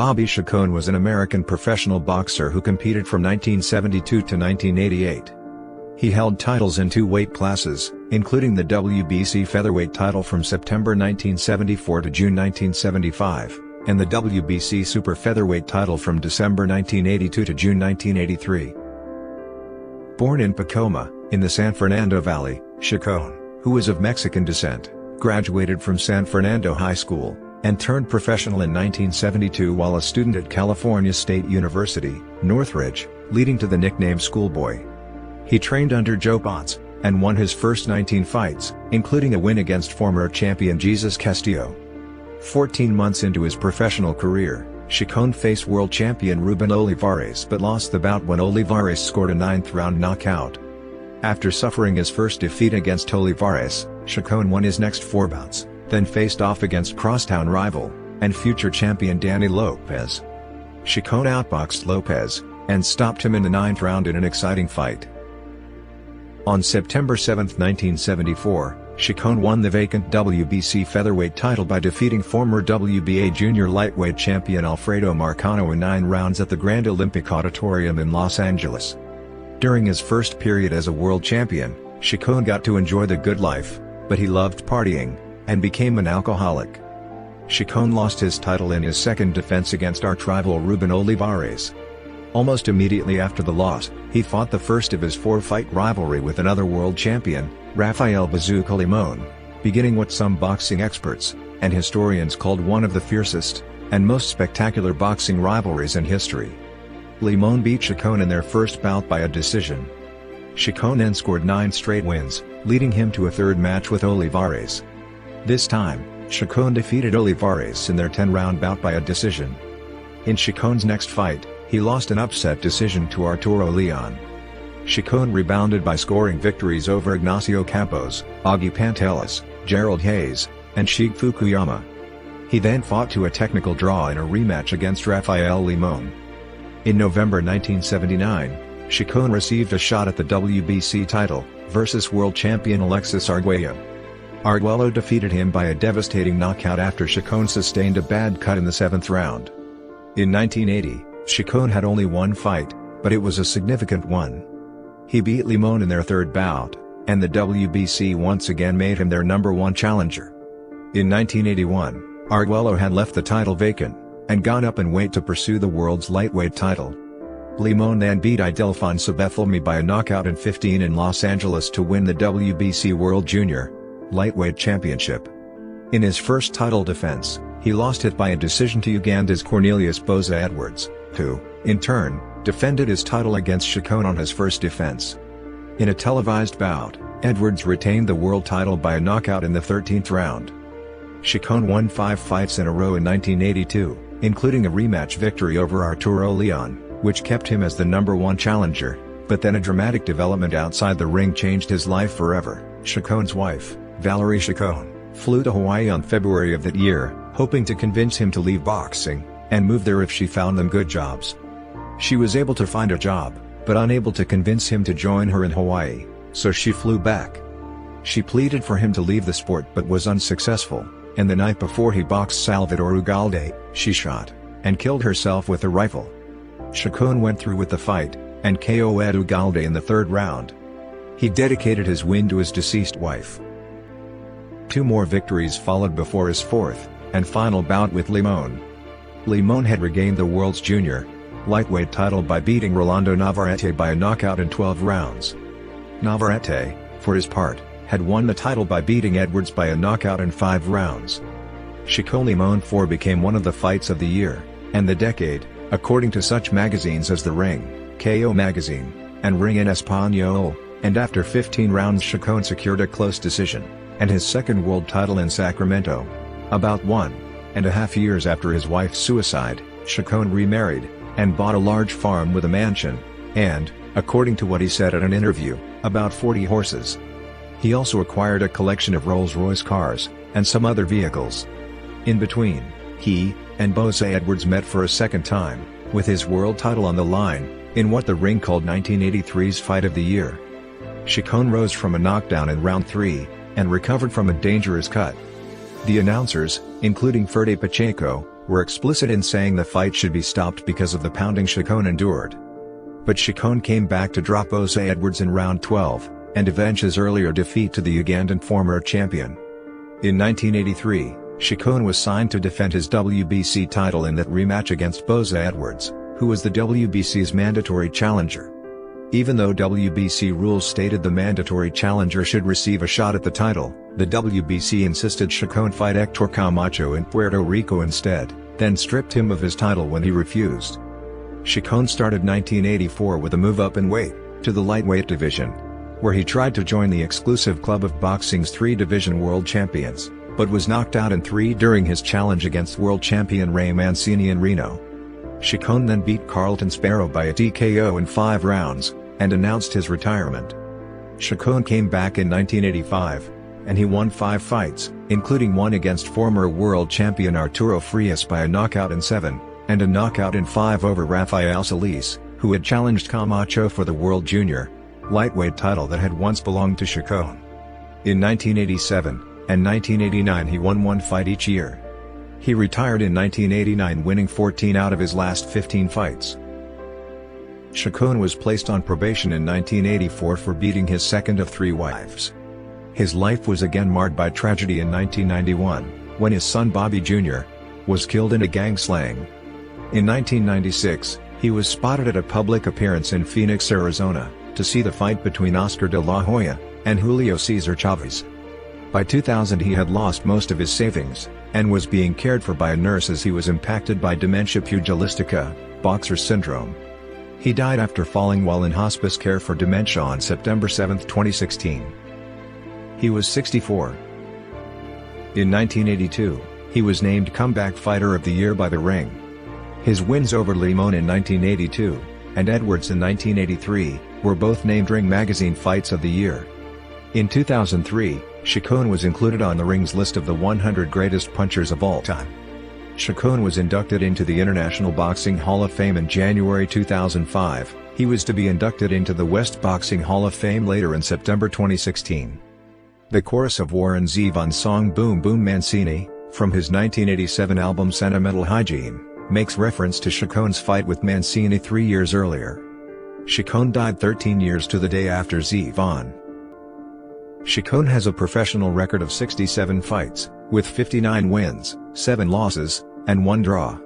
Bobby Chacon was an American professional boxer who competed from 1972 to 1988. He held titles in 2 weight classes, including the WBC featherweight title from September 1974 to June 1975, and the WBC super featherweight title from December 1982 to June 1983. Born in Pacoima, in the San Fernando Valley, Chacon, who was of Mexican descent, graduated from San Fernando High School, and turned professional in 1972 while a student at California State University, Northridge, leading to the nickname Schoolboy. He trained under Joe Ponce, and won his first 19 fights, including a win against former champion Jesus Castillo. 14 months into his professional career, Chacon faced world champion Rubén Olivares but lost the bout when Olivares scored a 9th-round knockout. After suffering his first defeat against Olivares, Chacon won his next 4 bouts, then faced off against crosstown rival, and future champion Danny Lopez. Chacon outboxed Lopez, and stopped him in the 9th round in an exciting fight. On September 7, 1974, Chacon won the vacant WBC featherweight title by defeating former WBA junior lightweight champion Alfredo Marcano in 9 rounds at the Grand Olympic Auditorium in Los Angeles. During his first period as a world champion, Chacon got to enjoy the good life, but he loved partying, and became an alcoholic. Chacon lost his title in his second defense against arch-rival Rubén Olivares. Almost immediately after the loss, he fought the first of his 4-fight rivalry with another world champion, Rafael Bazooka Limón, beginning what some boxing experts and historians called one of the fiercest and most spectacular boxing rivalries in history. Limón beat Chacon in their first bout by a decision. Chacon then scored 9 straight wins, leading him to a 3rd match with Olivares. This time, Chacon defeated Olivares in their 10-round bout by a decision. In Chacon's next fight, he lost an upset decision to Arturo Leon. Chacon rebounded by scoring victories over Ignacio Campos, Augie Pantelis, Gerald Hayes, and Sheik Fukuyama. He then fought to a technical draw in a rematch against Rafael Limón. In November 1979, Chacon received a shot at the WBC title, versus world champion Alexis Arguello. Arguello defeated him by a devastating knockout after Chacon sustained a bad cut in the 7th round. In 1980, Chacon had only 1 fight, but it was a significant one. He beat Limón in their 3rd bout, and the WBC once again made him their #1 challenger. In 1981, Arguello had left the title vacant, and gone up in weight to pursue the world's lightweight title. Limón then beat Ildefonso Barthelemy by a knockout in 15 in Los Angeles to win the WBC World Junior Lightweight Championship. In his first title defense, he lost it by a decision to Uganda's Cornelius Boza Edwards, who, in turn, defended his title against Chacon on his first defense. In a televised bout, Edwards retained the world title by a knockout in the 13th round. Chacon won 5 fights in a row in 1982, including a rematch victory over Arturo Leon, which kept him as the #1 challenger, but then a dramatic development outside the ring changed his life forever. Chacon's wife, Valerie Chacon, flew to Hawaii on February of that year, hoping to convince him to leave boxing, and move there if she found them good jobs. She was able to find a job, but unable to convince him to join her in Hawaii, so she flew back. She pleaded for him to leave the sport but was unsuccessful, and the night before he boxed Salvador Ugalde, she shot and killed herself with a rifle. Chacon went through with the fight, and KO'd Ugalde in the 3rd round. He dedicated his win to his deceased wife. 2 more victories followed before his 4th and final bout with Limón. Limón had regained the world's junior lightweight title by beating Rolando Navarrete by a knockout in 12 rounds. Navarrete, for his part, had won the title by beating Edwards by a knockout in 5 rounds. Chacon Limón 4 became one of the fights of the year and the decade, according to such magazines as The Ring, KO Magazine, and Ring en Español, and after 15 rounds Chacon secured a close decision, and his 2nd world title in Sacramento. About 1.5 years after his wife's suicide, Chacon remarried, and bought a large farm with a mansion, and, according to what he said at an interview, about 40 horses. He also acquired a collection of Rolls-Royce cars, and some other vehicles. In between, he and Boza Edwards met for a second time, with his world title on the line, in what The Ring called 1983's Fight of the Year. Chacon rose from a knockdown in round 3, and recovered from a dangerous cut. The announcers, including Ferde Pacheco, were explicit in saying the fight should be stopped because of the pounding Chacon endured. But Chacon came back to drop Jose Edwards in round 12, and avenge his earlier defeat to the Ugandan former champion. In 1983, Chacon was signed to defend his WBC title in that rematch against Jose Edwards, who was the WBC's mandatory challenger. Even though WBC rules stated the mandatory challenger should receive a shot at the title, the WBC insisted Chacon fight Hector Camacho in Puerto Rico instead, then stripped him of his title when he refused. Chacon started 1984 with a move up in weight, to the lightweight division, where he tried to join the exclusive club of boxing's three-division world champions, but was knocked out in 3 during his challenge against world champion Ray Mancini in Reno. Chacon then beat Carlton Sparrow by a TKO in 5 rounds, and announced his retirement. Chacon came back in 1985, and he won 5 fights, including one against former world champion Arturo Frias by a knockout in 7, and a knockout in 5 over Rafael Solis, who had challenged Camacho for the World Junior lightweight title that had once belonged to Chacon. In 1987 and 1989 he won 1 fight each year. He retired in 1989 winning 14 out of his last 15 fights. Chacon was placed on probation in 1984 for beating his second of 3 wives. His life was again marred by tragedy in 1991, when his son Bobby Jr. was killed in a gang slaying. In 1996, he was spotted at a public appearance in Phoenix, Arizona, to see the fight between Oscar de la Hoya and Julio Cesar Chavez. By 2000 he had lost most of his savings, and was being cared for by a nurse as he was impacted by dementia pugilistica, boxer syndrome. He died after falling while in hospice care for dementia on September 7, 2016. He was 64. In 1982, he was named Comeback Fighter of the Year by The Ring. His wins over Limon in 1982, and Edwards in 1983, were both named Ring Magazine Fights of the Year. In 2003, Chacon was included on The Ring's list of the 100 greatest punchers of all time. Chacon was inducted into the International Boxing Hall of Fame in January 2005, he was to be inducted into the West Boxing Hall of Fame later in September 2016. The chorus of Warren Zevon's song Boom Boom Mancini, from his 1987 album Sentimental Hygiene, makes reference to Chacon's fight with Mancini 3 years earlier. Chacon died 13 years to the day after Zevon. Chacon has a professional record of 67 fights, with 59 wins, 7 losses, and 1 draw.